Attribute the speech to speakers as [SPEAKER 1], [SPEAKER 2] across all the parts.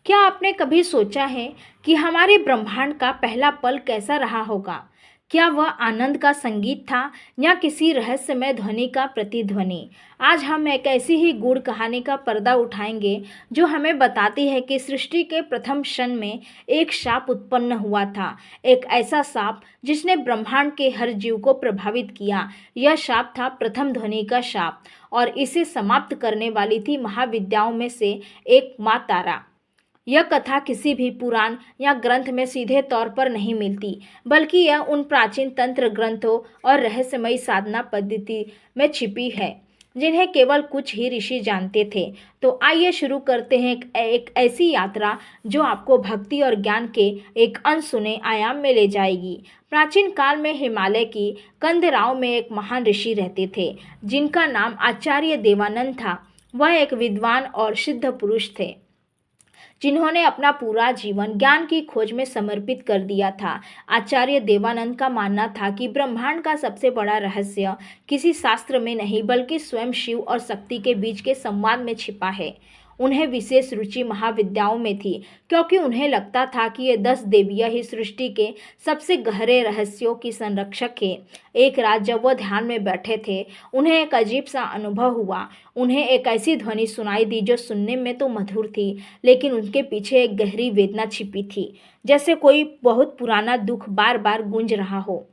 [SPEAKER 1] क्या आपने कभी सोचा है कि हमारे ब्रह्मांड का पहला पल कैसा रहा होगा? क्या वह आनंद का संगीत था या किसी रहस्यमय ध्वनि का प्रतिध्वनि? आज हम एक ऐसी ही गूढ़ कहानी का पर्दा उठाएंगे जो हमें बताती है कि सृष्टि के प्रथम क्षण में एक शाप उत्पन्न हुआ था। एक ऐसा शाप जिसने ब्रह्मांड के हर जीव को प्रभावित किया। यह शाप था प्रथम ध्वनि का शाप और इसे समाप्त करने वाली थी महाविद्याओं में से एक माँ तारा। यह कथा किसी भी पुराण या ग्रंथ में सीधे तौर पर नहीं मिलती, बल्कि यह उन प्राचीन तंत्र ग्रंथों और रहस्यमयी साधना पद्धति में छिपी है जिन्हें केवल कुछ ही ऋषि जानते थे। तो आइए शुरू करते हैं एक ऐसी यात्रा जो आपको भक्ति और ज्ञान के एक अनसुने आयाम में ले जाएगी। प्राचीन काल में हिमालय की कंदराओं में एक महान ऋषि रहते थे जिनका नाम आचार्य देवानंद था। वह एक विद्वान और सिद्ध पुरुष थे जिन्होंने अपना पूरा जीवन ज्ञान की खोज में समर्पित कर दिया था। आचार्य देवानंद का मानना था कि ब्रह्मांड का सबसे बड़ा रहस्य किसी शास्त्र में नहीं बल्कि स्वयं शिव और शक्ति के बीच के संवाद में छिपा है। उन्हें विशेष रुचि महाविद्याओं में थी क्योंकि उन्हें लगता था कि ये 10 देवियां ही सृष्टि के सबसे गहरे रहस्यों की संरक्षक है। एक रात जब वह ध्यान में बैठे थे, उन्हें एक अजीब सा अनुभव हुआ। उन्हें एक ऐसी ध्वनि सुनाई दी जो सुनने में तो मधुर थी, लेकिन उनके पीछे एक गहरी वेदना छिपी थी, जैसे कोई बहुत पुराना दुख बार बार गूंज रहा हो।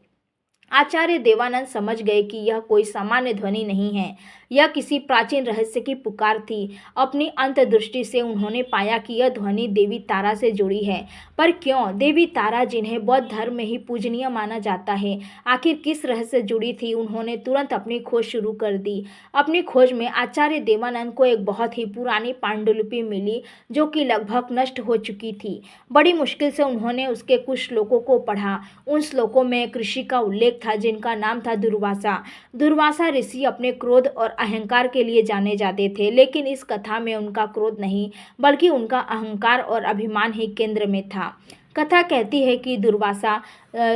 [SPEAKER 1] आचार्य देवानंद समझ गए कि यह कोई सामान्य ध्वनि नहीं है, यह किसी प्राचीन रहस्य की पुकार थी। अपनी अंतर्दृष्टि से उन्होंने पाया कि यह ध्वनि देवी तारा से जुड़ी है। पर क्यों? देवी तारा जिन्हें बौद्ध धर्म में ही पूजनीय माना जाता है, आखिर किस रहस्य से जुड़ी थी? उन्होंने तुरंत अपनी खोज शुरू कर दी। अपनी खोज में आचार्य देवानंद को एक बहुत ही पुरानी पांडुलिपि मिली जो कि लगभग नष्ट हो चुकी थी। बड़ी मुश्किल से उन्होंने उसके कुछ श्लोकों को पढ़ा। उन श्लोकों में एक ऋषि का उल्लेख था जिनका नाम था दुर्वासा। दुर्वासा ऋषि अपने क्रोध और अहंकार के लिए जाने जाते थे, लेकिन इस कथा में उनका क्रोध नहीं बल्कि उनका अहंकार और अभिमान ही केंद्र में था। कथा कहती है कि दुर्वासा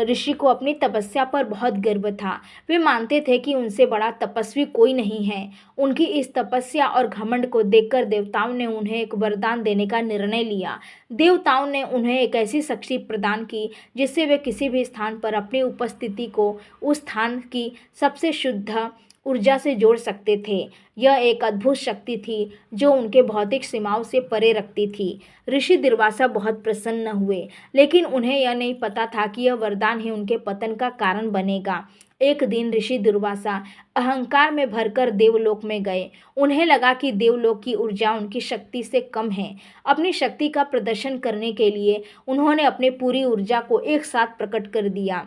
[SPEAKER 1] ऋषि को अपनी तपस्या पर बहुत गर्व था। वे मानते थे कि उनसे बड़ा तपस्वी कोई नहीं है। उनकी इस तपस्या और घमंड को देखकर देवताओं ने उन्हें एक वरदान देने का निर्णय लिया। देवताओं ने उन्हें एक ऐसी शक्ति प्रदान की जिससे वे किसी भी स्थान पर अपनी उपस्थिति को उस स्थान की सबसे शुद्ध ऊर्जा से जोड़ सकते थे। यह एक अद्भुत शक्ति थी जो उनके भौतिक सीमाओं से परे रखती थी। ऋषि दुर्वासा बहुत प्रसन्न हुए, लेकिन उन्हें यह नहीं पता था कि यह वरदान ही उनके पतन का कारण बनेगा। एक दिन ऋषि दुर्वासा अहंकार में भरकर देवलोक में गए। उन्हें लगा कि देवलोक की ऊर्जा उनकी शक्ति से कम है। अपनी शक्ति का प्रदर्शन करने के लिए उन्होंने अपनी पूरी ऊर्जा को एक साथ प्रकट कर दिया,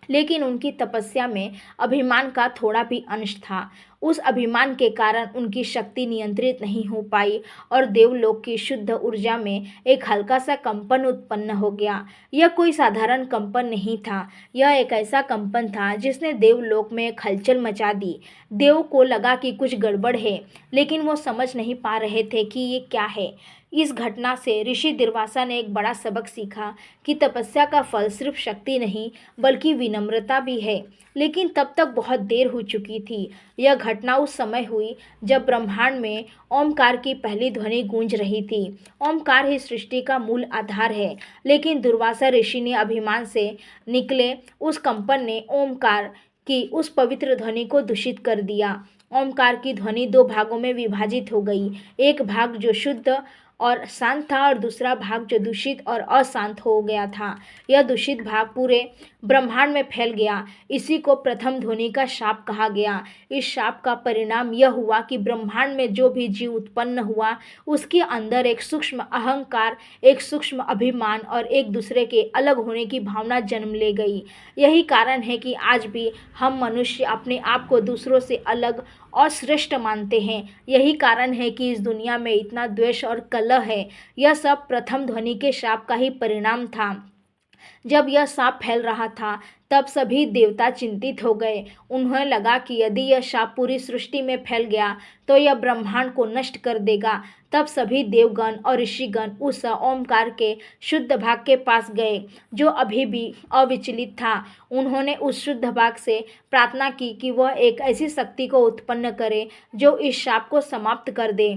[SPEAKER 1] लेकिन उनकी तपस्या में अभिमान का थोड़ा भी अंश था। उस अभिमान के कारण उनकी शक्ति नियंत्रित नहीं हो पाई और देवलोक की शुद्ध ऊर्जा में एक हल्का सा कंपन उत्पन्न हो गया। यह कोई साधारण कंपन नहीं था, यह एक ऐसा कंपन था जिसने देवलोक में एक हलचल मचा दी। देव को लगा कि कुछ गड़बड़ है, लेकिन वो समझ नहीं पा रहे थे कि ये क्या है। इस घटना से ऋषि दुर्वासा ने एक बड़ा सबक सीखा कि तपस्या का फल सिर्फ शक्ति नहीं बल्कि विनम्रता भी है। लेकिन तब तक बहुत देर हो चुकी थी। यह घटना उस समय हुई जब ब्रह्मांड में ओमकार की पहली ध्वनि गूंज रही थी। ओमकार ही सृष्टि का मूल आधार है, लेकिन दुर्वासा ऋषि ने अभिमान से निकले उस कंपन ने ओमकार की उस पवित्र ध्वनि को दूषित कर दिया। ओमकार की ध्वनि दो भागों में विभाजित हो गई, एक भाग जो शुद्ध और शांत था और दूसरा भाग जो दूषित और अशांत हो गया था। यह दूषित भाग पूरे ब्रह्मांड में फैल गया। इसी को प्रथम ध्वनि का शाप कहा गया। इस शाप का परिणाम यह हुआ कि ब्रह्मांड में जो भी जीव उत्पन्न हुआ उसके अंदर एक सूक्ष्म अहंकार, एक सूक्ष्म अभिमान और एक दूसरे के अलग होने की भावना जन्म ले गई। यही कारण है कि आज भी हम मनुष्य अपने आप को दूसरों से अलग और श्रेष्ठ मानते हैं। यही कारण है कि इस दुनिया में इतना द्वेष और कलह है। यह सब प्रथम ध्वनि के शाप का ही परिणाम था। जब यह सांप फैल रहा था तब सभी देवता चिंतित हो गए। उन्हें लगा कि यदि यह शाप पूरी सृष्टि में फैल गया तो यह ब्रह्मांड को नष्ट कर देगा। तब सभी देवगण और ऋषिगण उस ओमकार के शुद्ध भाग के पास गए जो अभी भी अविचलित था। उन्होंने उस शुद्ध भाग से प्रार्थना की कि वह एक ऐसी शक्ति को उत्पन्न करे जो इस शाप को समाप्त कर दे।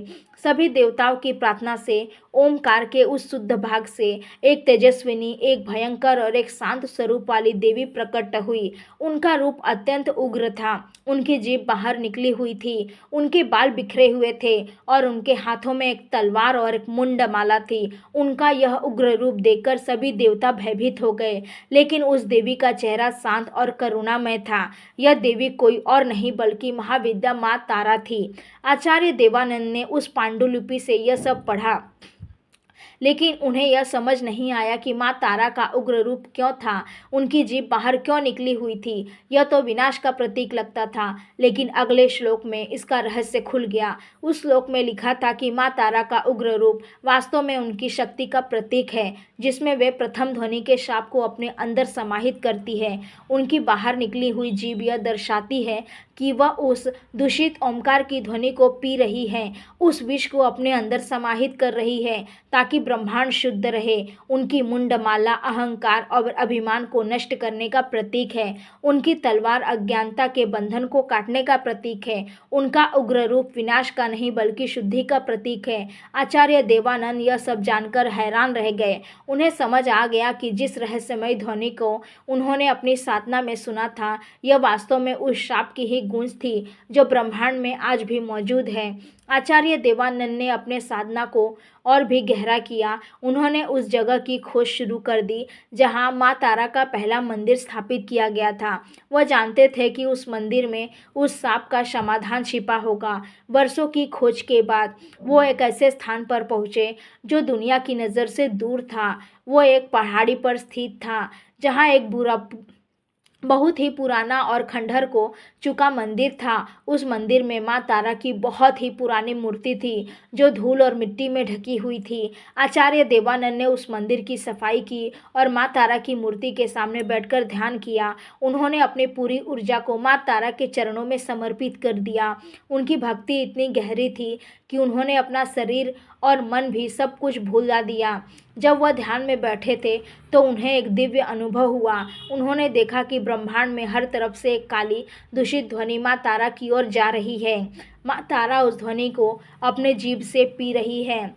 [SPEAKER 1] सभी देवताओं की प्रार्थना से ओमकार के उस शुद्ध भाग से एक तेजस्विनी, एक भयंकर और एक शांत स्वरूप वाली देवी प्रकट हुई। उनका रूप अत्यंत उग्र था। उनकी जीभ बाहर निकली हुई थी, उनके बाल बिखरे हुए थे और उनके हाथों में एक तलवार और एक मुंडमाला थी। उनका यह उग्र रूप देखकर सभी देवता भयभीत हो गए, लेकिन उस देवी का चेहरा शांत और करुणामय था। यह देवी कोई और नहीं बल्कि महाविद्या माँ तारा थी। आचार्य देवानंद ने उस पांडुलिपि से यह सब पढ़ा, लेकिन उन्हें यह समझ नहीं आया कि माँ तारा का उग्र रूप क्यों था, उनकी जीभ बाहर क्यों निकली हुई थी। यह तो विनाश का प्रतीक लगता था, लेकिन अगले श्लोक में इसका रहस्य खुल गया। उस श्लोक में लिखा था कि माँ तारा का उग्र रूप वास्तव में उनकी शक्ति का प्रतीक है, जिसमें वे प्रथम ध्वनि के शाप को अपने अंदर समाहित करती है। उनकी बाहर निकली हुई जीभ यह दर्शाती है कि वह उस दूषित ओमकार की ध्वनि को पी रही है, उस विष को अपने अंदर समाहित कर रही है ताकि ब्रह्मांड शुद्ध रहे। उनकी मुंडमाला अहंकार और अभिमान को नष्ट करने का प्रतीक है। उनकी तलवार अज्ञानता के बंधन को काटने का प्रतीक है। उनका उग्र रूप विनाश का नहीं बल्कि शुद्धि का प्रतीक है। आचार्य देवानंद यह सब जानकर हैरान रह गए। उन्हें समझ आ गया कि जिस रहस्यमय ध्वनि को उन्होंने अपनी साधना में सुना था, यह वास्तव में उस शाप की ही गूंज थी जो ब्रह्मांड में आज भी मौजूद है। आचार्य देवानंद ने अपने साधना को और भी गहरा किया। उन्होंने उस जगह की खोज शुरू कर दी जहां माँ तारा का पहला मंदिर स्थापित किया गया था। वह जानते थे कि उस मंदिर में उस सांप का समाधान छिपा होगा। वर्षों की खोज के बाद वो एक ऐसे स्थान पर पहुँचे जो दुनिया की नज़र से दूर था। वो एक पहाड़ी पर स्थित था जहाँ एक बहुत ही पुराना और खंडहर को चुका मंदिर था। उस मंदिर में माँ तारा की बहुत ही पुरानी मूर्ति थी जो धूल और मिट्टी में ढकी हुई थी। आचार्य देवानंद ने उस मंदिर की सफाई की और माँ तारा की मूर्ति के सामने बैठकर ध्यान किया। उन्होंने अपनी पूरी ऊर्जा को माँ तारा के चरणों में समर्पित कर दिया। उनकी भक्ति इतनी गहरी थी कि उन्होंने अपना शरीर और मन भी सब कुछ भुला दिया। जब वह ध्यान में बैठे थे तो उन्हें एक दिव्य अनुभव हुआ। उन्होंने देखा कि ब्रह्मांड में हर तरफ से एक काली दूषित ध्वनि माँ तारा की ओर जा रही है। माँ तारा उस ध्वनि को अपने जीभ से पी रही है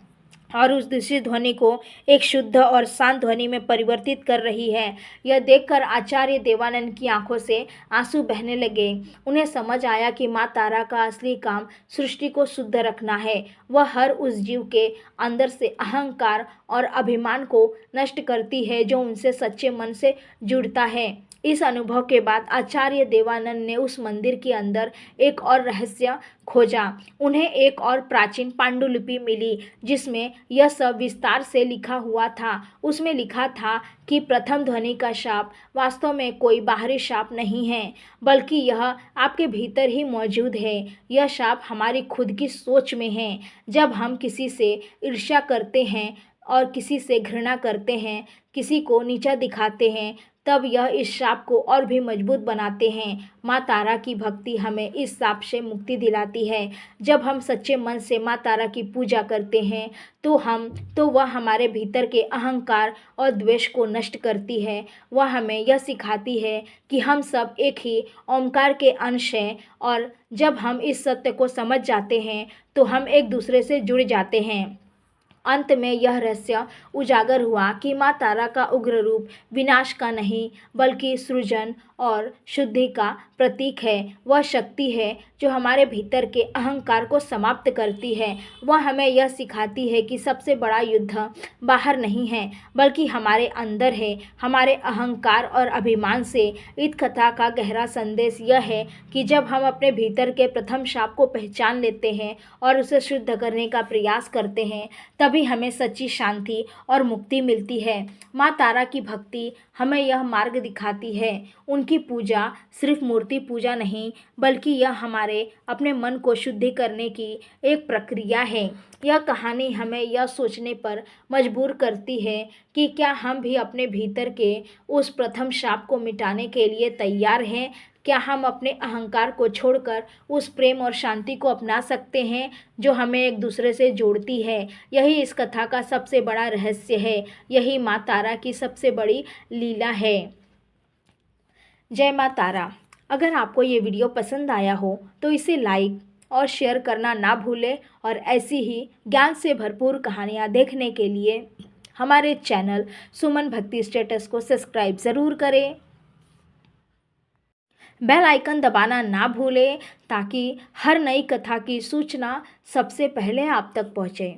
[SPEAKER 1] और उस दूसरी ध्वनि को एक शुद्ध और शांत ध्वनि में परिवर्तित कर रही है। यह देखकर आचार्य देवानंद की आंखों से आंसू बहने लगे। उन्हें समझ आया कि माँ तारा का असली काम सृष्टि को शुद्ध रखना है। वह हर उस जीव के अंदर से अहंकार और अभिमान को नष्ट करती है जो उनसे सच्चे मन से जुड़ता है। इस अनुभव के बाद आचार्य देवानंद ने उस मंदिर के अंदर एक और रहस्य खोजा। उन्हें एक और प्राचीन पांडुलिपि मिली जिसमें यह सब विस्तार से लिखा हुआ था। उसमें लिखा था कि प्रथम ध्वनि का शाप वास्तव में कोई बाहरी शाप नहीं है, बल्कि यह आपके भीतर ही मौजूद है। यह शाप हमारी खुद की सोच में है। जब हम किसी से ईर्ष्या करते हैं और किसी से घृणा करते हैं, किसी को नीचा दिखाते हैं, तब यह इस शाप को और भी मजबूत बनाते हैं। माँ तारा की भक्ति हमें इस शाप से मुक्ति दिलाती है। जब हम सच्चे मन से माँ तारा की पूजा करते हैं तो वह हमारे भीतर के अहंकार और द्वेष को नष्ट करती है। वह हमें यह सिखाती है कि हम सब एक ही ओमकार के अंश हैं और जब हम इस सत्य को समझ जाते हैं तो हम एक दूसरे से जुड़ जाते हैं। अंत में यह रहस्य उजागर हुआ कि माँ तारा का उग्र रूप विनाश का नहीं बल्कि सृजन और शुद्धि का प्रतीक है। वह शक्ति है जो हमारे भीतर के अहंकार को समाप्त करती है। वह हमें यह सिखाती है कि सबसे बड़ा युद्ध बाहर नहीं है बल्कि हमारे अंदर है, हमारे अहंकार और अभिमान से। इस कथा का गहरा संदेश यह है कि जब हम अपने भीतर के प्रथम शाप को पहचान लेते हैं और उसे शुद्ध करने का प्रयास करते हैं, तभी हमें सच्ची शांति और मुक्ति मिलती है। माँ तारा की भक्ति हमें यह मार्ग दिखाती है। उनकी उनकी पूजा सिर्फ मूर्ति पूजा नहीं, बल्कि यह हमारे अपने मन को शुद्धि करने की एक प्रक्रिया है। यह कहानी हमें यह सोचने पर मजबूर करती है कि क्या हम भी अपने भीतर के उस प्रथम शाप को मिटाने के लिए तैयार हैं। क्या हम अपने अहंकार को छोड़कर उस प्रेम और शांति को अपना सकते हैं जो हमें एक दूसरे से जोड़ती है। यही इस कथा का सबसे बड़ा रहस्य है। यही माँ तारा की सबसे बड़ी लीला है। जय माँ तारा। अगर आपको ये वीडियो पसंद आया हो तो इसे लाइक और शेयर करना ना भूलें और ऐसी ही ज्ञान से भरपूर कहानियाँ देखने के लिए हमारे चैनल सुमन भक्ति स्टेटस को सब्सक्राइब ज़रूर करें। बेल आइकन दबाना ना भूलें ताकि हर नई कथा की सूचना सबसे पहले आप तक पहुँचे।